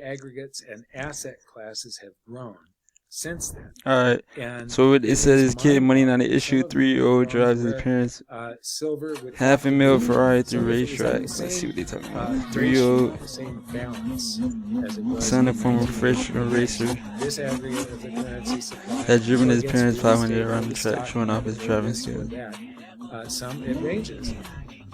aggregates and asset classes have grown since then. Alright, And so it said his kid money not an issue. 3-year-old drives his parents silver would $500,000 Ferrari through silver racetrack. was Let's see what they talking about. ratio, 3-year-old the same balance as it was son in of former professional 1989. racer This aggregate of the currency supply had driven his against parents real 500 estate around or the track, stock showing off his market or driving this or skills. that. Some it ranges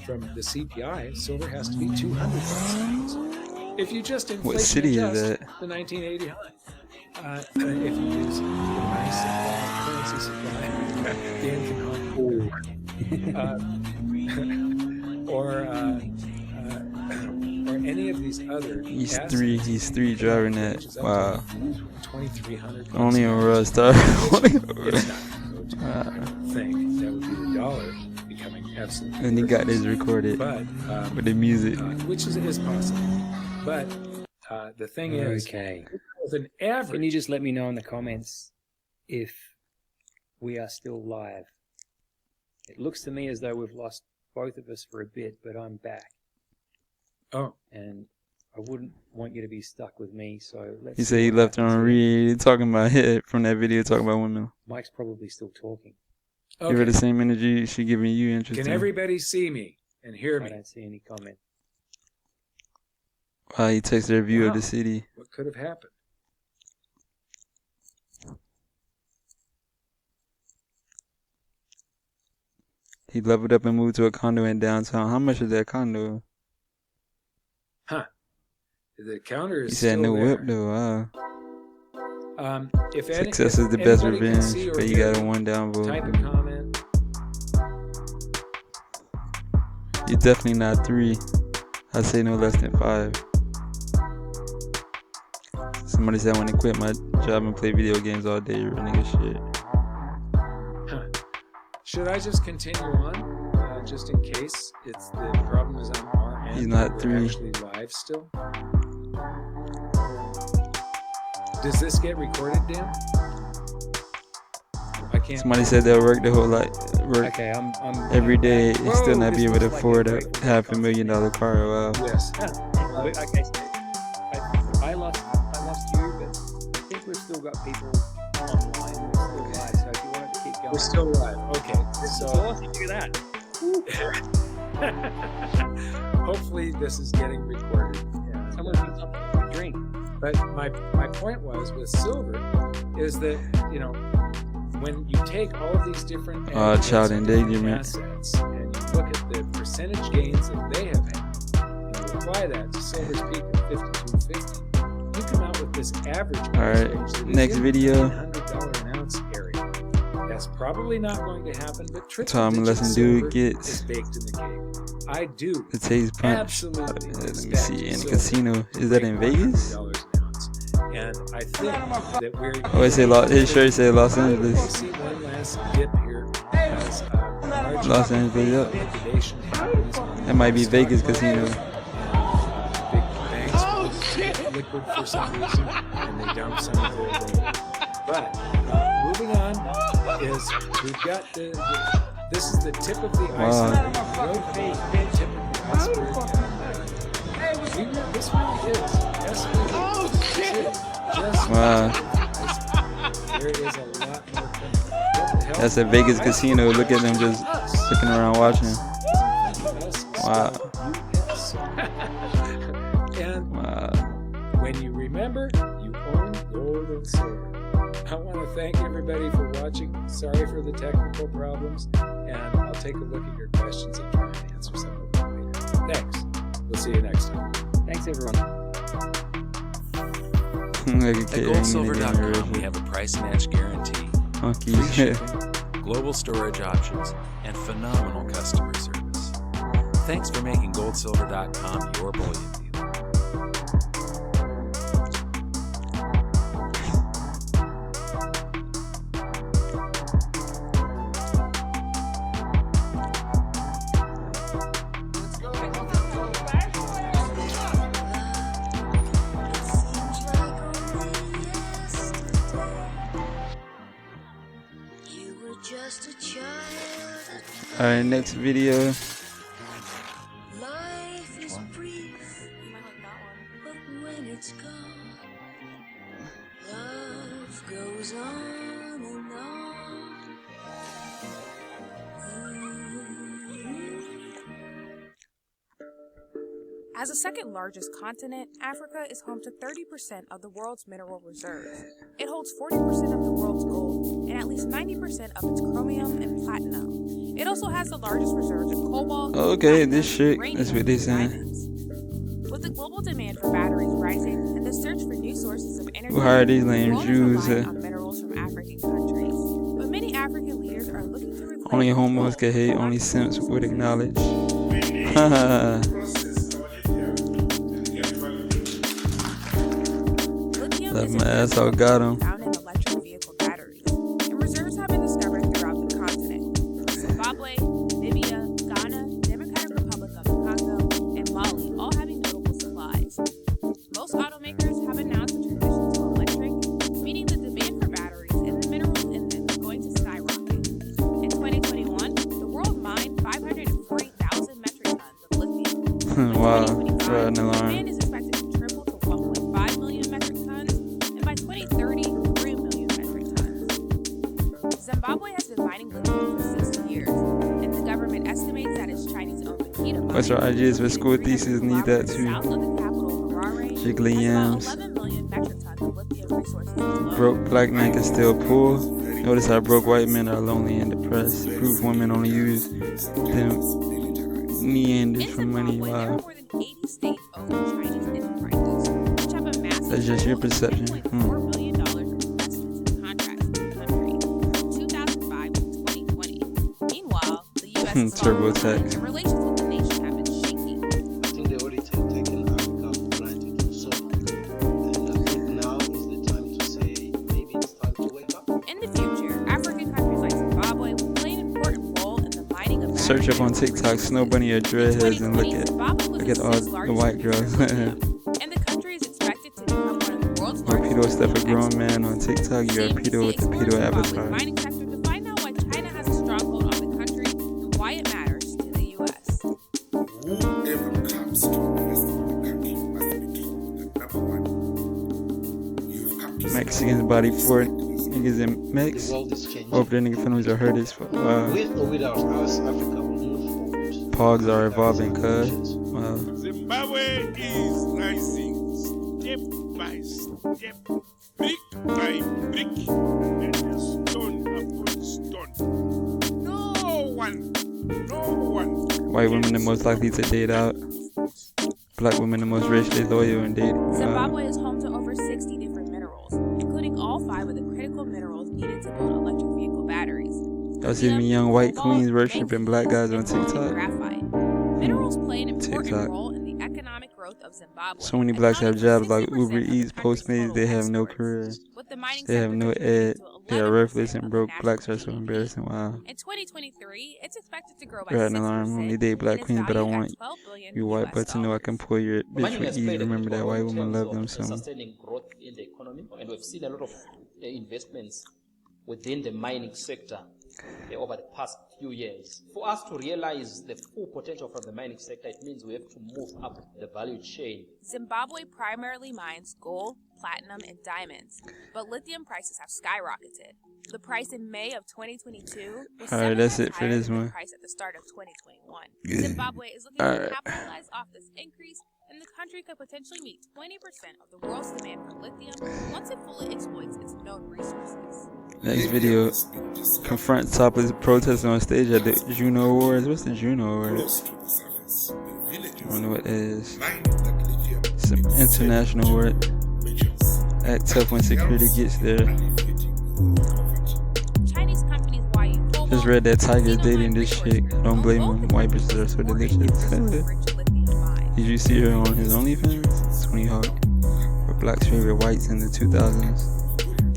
from the CPI. Silver has to be $200,000. If you just What inflation city is adjust that? the 1980 high, if you use the money supply, currency supply, the income or any of these other He's assets, three driving that. Wow. 2,300. Only on Road Star. It's not going to go to. I don't think that would be the dollar becoming absolutely. And he got this recorded with the music. Which is possible. But the thing is, okay. with an average. Can you just let me know in the comments if we are still live? It looks to me as though we've lost both of us for a bit, but I'm back. Oh. And I wouldn't want you to be stuck with me, so let's. He said he left her on read. Talking about hit from that video, talking about women. Mike's probably still talking. Okay. Give her the same energy she giving you. Interesting. Can everybody see me and hear me? I don't see any comment. Wow, he takes their view of the city. What could have happened? He leveled up and moved to a condo in downtown. How much is that condo? Huh. The counter is he said still no there. whip though. Wow. Success is the best revenge, but you got a one down vote. Type a comment. You're definitely not 3. I'd say no less than 5. Somebody said I want to quit my job and play video games all day. You're nigga shit. Huh. Should I just continue on, just in case it's the problem is on our end? He's not 3. Actually live still. Does this get recorded, Dan? I can't. Somebody said they'll work the whole lot, work I'm every day and still not be able to looks afford like a $500,000 car. Wow. Yes. Okay. I lost you, but I think we've still got people online. We're still live, so if you wanted to keep going. We're still live. Okay. So awesome. Look at that. hopefully this is getting recorded. Someone needs something to drink. But my point was with silver is that, you know, when you take all of these different child endangerment assets and you look at the percentage gains that they have had, and you apply that to silver's peak of 52.50, you come out with this average price range that is next in video. the $100 an ounce area. That's probably not going to happen, but Tom Lesson dude gets is baked in the cake. I do the taste punch. absolutely Let me see. In the casino, is that in Vegas? And I think that we're. Oh, his shirt said Los Angeles. See one last dip here as Los Angeles, yep. That might be Vegas casino. Big banks liquid for some reason, and they dump some of their gold. But moving on is we've got this is the tip of the iceberg. Tip of the iceberg. This really is. Wow. There is a lot more. That's a Vegas casino. Look at them just looking around watching. Wow. And when you remember, you own gold and silver. I want to thank everybody for watching. Sorry for the technical problems, and I'll take a look at your questions and try and answer some of them later. Thanks. We'll see you next time. Thanks, everyone. At GoldSilver.com, we have a price match guarantee, free shipping, global storage options, and phenomenal customer service. Thanks for making GoldSilver.com your bullion dealer. Alright, next video. Life is brief, but when it's gone. goes on and on. As the second largest continent, Africa is home to 30% of the world's mineral reserves. It holds 40% of the world's gold and at least 90% of its chromium and platinum. It also has the largest reserves of cobalt. Okay, this shit. uranium, That's what they and saying. diamonds. With the global demand for batteries rising and the search for new sources of energy, Who hired these the lame world is Jews? relying on minerals from African countries. But many African leaders are looking to replace Only homos gold can hate, with only non- simps would acknowledge. Lithium Left is my a ass critical out, got him. mineral found in electric vehicle batteries, and reserves have been discovered throughout the continent. Zimbabwe, Namibia, Ghana, Democratic Republic of the Congo, and Mali all having notable supplies. Most automakers have announced a transition to electric, meaning the demand for batteries and the minerals in them is going to skyrocket. In 2021, the world mined 540,000 metric tons of lithium. Wow, In 2025, red the alarm. demand is expected to triple to 1.5 million metric tons, and by 2030, 3 million metric tons. Zimbabwe has been mining lithium for 60 years, and the government estimates that its Chinese-owned Makita mine, What's your ideas for school thesis? Need that too. south of the capital, Harare, Jiggly has yams. about 11 million metric tons of lithium resources alone. Broke black men can still pull. Notice how broke white men are lonely and depressed. Proof women only use them meanders In for money. Zimbabwe, there are Wow. more than 80 state-owned Chinese enterprises, which have amassed That's just your a total of perception. $10.4 billion in investments and contracts in the country from 2005 to 2020. Meanwhile, the U.S. is TurboTax. and relations with the nation have been shaky. I think they already taken Africa for granted for so long. And I think now is the time to say maybe it's time to wake up. In the future, African countries like Zimbabwe will play an important role in the mining of Search up on battery TikTok Snow Bunny or dreadheads and look at all the the white girls. And the country is expected to become one of the world's Or largest pedo stuff a lithium grown exporters. man on TikTok. You're a CNBC pedo with the explores pedo Zimbabwe's avatar. mining sector to find out why China has a stronghold on the country and why it matters to the U.S. Whoever comes to invest in the country must be told that number one, you've come to Mexicans body for niggas in The Mex. world is changing. Hope the nigga feelings are hurt as fuck. Wow. With or without us, Africa will move forward. Pogs are evolving, cuz. Africa Wow. Zimbabwe is rising step by step, brick by brick, and stone upon stone. No one. White women the most likely to date out. Black women the most racially loyal and date. Wow. Zimbabwe is home to over 60 different minerals, including all 5 of the critical minerals needed to build electric vehicle batteries. Y'all see me young white queens worshiping black guys on and gold and TikTok? graphite. Minerals play an important TikTok. role in the economic growth of Zimbabwe. So many blacks have accounting jobs for like 60% Uber of the Eats, country's Postmates. total They have no exports. career. With the mining They have sector no contributing ed. to They are 11% worthless of and the broke. national Blacks are so GDP. embarrassing. Wow. In 2023, it's expected to grow by Red 6%. alarm. Only date black and is queens, but I valued at want $12 billion you white US butts to know I can pull your bitch Mining with has ease. played a Remember that critical white role in woman terms love them of so. sustaining growth in the economy, and we've seen a lot of investments within the mining sector over the past few years. For us to realize the full potential from the mining sector, it means we have to move up the value chain. Zimbabwe primarily mines gold, platinum, and diamonds, but lithium prices have skyrocketed. The price in May of 2022 was Alright, 7 that's times it for higher this than the one. price at the start of 2021. Yeah. Zimbabwe is looking Alright. to capitalize off this increase, and the country could potentially meet 20% of the world's demand for lithium once it fully exploits its known resources. Next video, confront topless protesters on stage at the Juno Awards. What's the Juno Awards? close to the surface. The village I don't know what it is. mining that lithium Some with international safe work. measures. Act tough when security gets there. Alleviating poverty. Chinese companies Huayou Just read that Tiger's dating this chick. Don't blame him. White bitches are so delicious. Did you see her on his OnlyFans? Tony Hawk. Her black's favorite whites in the 2000s.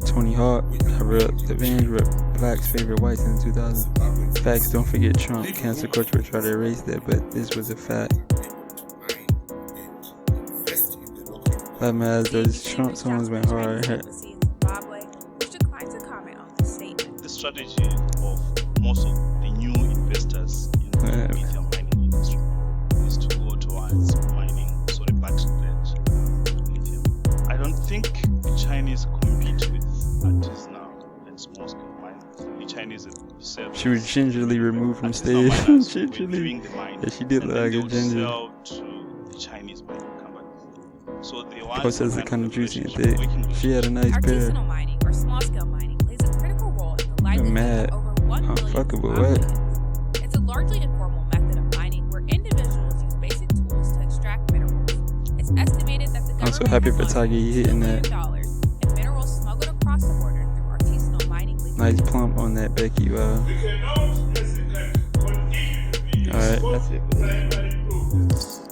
Tony Hawk, I read the Vans were black's favorite whites in the 2000s. Facts, don't forget Trump. Cancel culture will try to erase that, but this was a fact. Like my ass, those Trump songs went hard. The strategy of most of the new investors in the lithium mining industry is to go towards mining battery grade lithium. I don't think the Chinese compete with artisanal and small-scale miners. The Chinese have said She was gingerly removed from artisanal stage. miners will be Gingerly. viewing the mine, Yeah, she did and look then like they a would ginger. sell to the Chinese mining companies. So they want Cause that's the some kind of of juicy and relationship thick. working with She had a nice pair. Artisanal mining or small-scale mining plays a critical role in the livelihood mad. of over 1 million Unfuckable, what? Zimbabweans. It's a largely informal method of mining where individuals use basic tools to extract minerals. It's estimated that the government I'm so happy has for lost Tiger you hitting $2 that. billion in minerals smuggled across the border through artisanal mining. Nice plump on that Becky. Wow. Alright, that's it for this.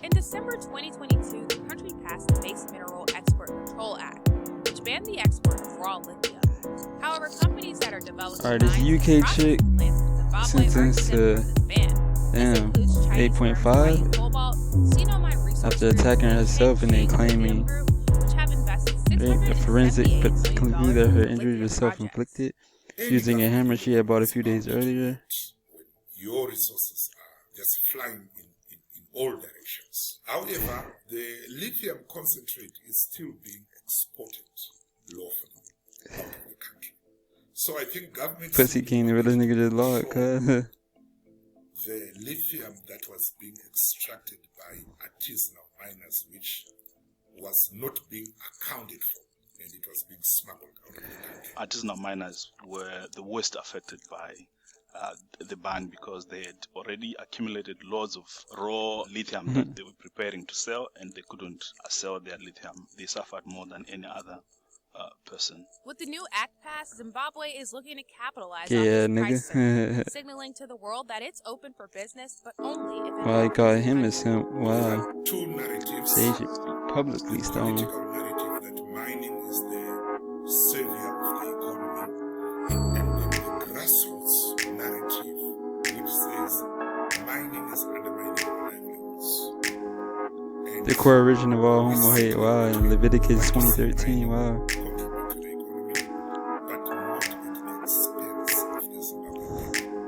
In December 2022, the country passed the Base Mineral Export Control Act, which banned the export of raw lithium. However, companies that are developing Alright, this UK chick sentenced to damn 8.5 after attacking herself and then claiming a forensic concluded that her injuries were self-inflicted using a hammer she had bought a few days earlier. Your resources are just flying in all directions. However, the lithium concentrate is still being exported lawfully out of the country. So I think government... Pussy King, the realest nigga just lost, cuz. The lithium that was being extracted by artisanal miners, which was not being accounted for, and it was being smuggled out of the country. Artisanal miners were the worst affected by the ban because they had already accumulated loads of raw lithium that they were preparing to sell, and they couldn't sell their lithium. They suffered more than any other person. With the new act passed, Zimbabwe is looking to capitalize Yeah, on this nigga. price surge, signaling to the world that it's open for business, but only if it Why I call him a simp? Wow. Two narratives. They should be publicly stoned. Political narrative that mining is the savior of the economy, and then the grassroots narrative which says mining is undermining our livelihoods. And The core origin of all homo hate. Wow. In Leviticus 2013. Wow. contribute to the economy, but not at the expense of the Zimbabwean people.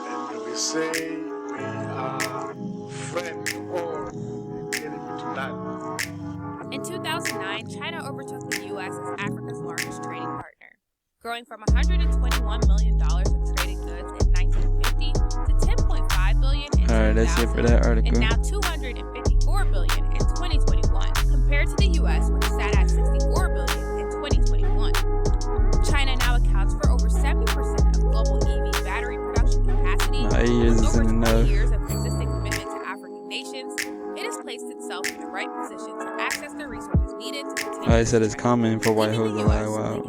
And we say we are friend to all and enemy to none. In 2009, China overtook the U.S. as Africa's largest trading partner, growing from $121 million of traded goods in 1950 to $10.5 billion in 2000, Alright, that's it for that article. and now $254 billion in 2021, compared to the U.S., which sat at $64 billion in 2021. China now accounts for over 70% of global EV battery production capacity. Nah, 8 years With over isn't 20 enough. years of consistent commitment to African nations, it has placed itself in the right position to access the resources needed to continue. I said it's common for white hoes to lie. Wow.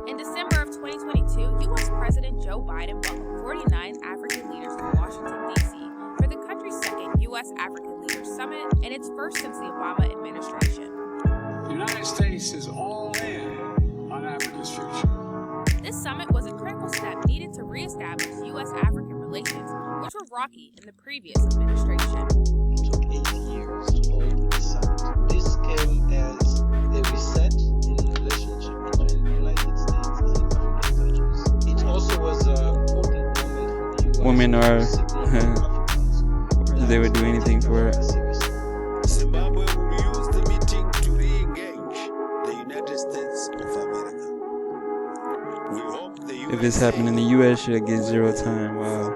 In December of 2022, U.S. President Joe Biden welcomed 49 African leaders to Washington, D.C. for the country's second U.S. African Leaders Summit and its first since the Obama administration. The United States is all in on Africa's future. This summit was a critical step needed to reestablish U.S.-African relations, which were rocky in the previous administration. It took 8 years to hold this summit. This came as a reset in the relationship between the United States and African countries. It also was an important moment for the U.S. Women are. to signal to Africans They would do anything for it. Zimbabwe will use the meeting to re-engage the United States of America. We hope the If it's happening in the U.S., she'll get 0 time. Wow.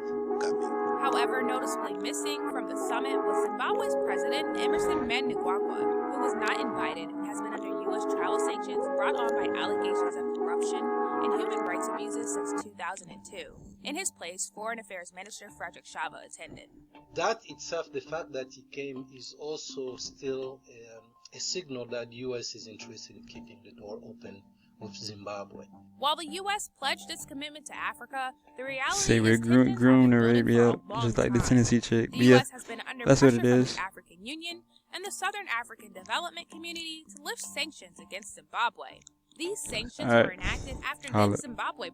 However, noticeably missing from the summit was Zimbabwe's president, Emerson Mnangagwa, who was not invited and has been under U.S. travel sanctions brought on by allegations of corruption and human rights abuses since 2002. In his place, Foreign Affairs Minister Frederick Shava attended. That itself, the fact that he came, is also still a signal that the U.S. is interested in keeping the door open with Zimbabwe. While the U.S. pledged its commitment to Africa, the reality Say we're is tensions have groomed been to building rape for me a up, long just like the time. Tennessee chick. The But yeah, U.S. has been under that's pressure what it from is. the African Union and the Southern African Development Community to lift sanctions against Zimbabwe. These sanctions All right. were enacted after Holla. then Zimbabwe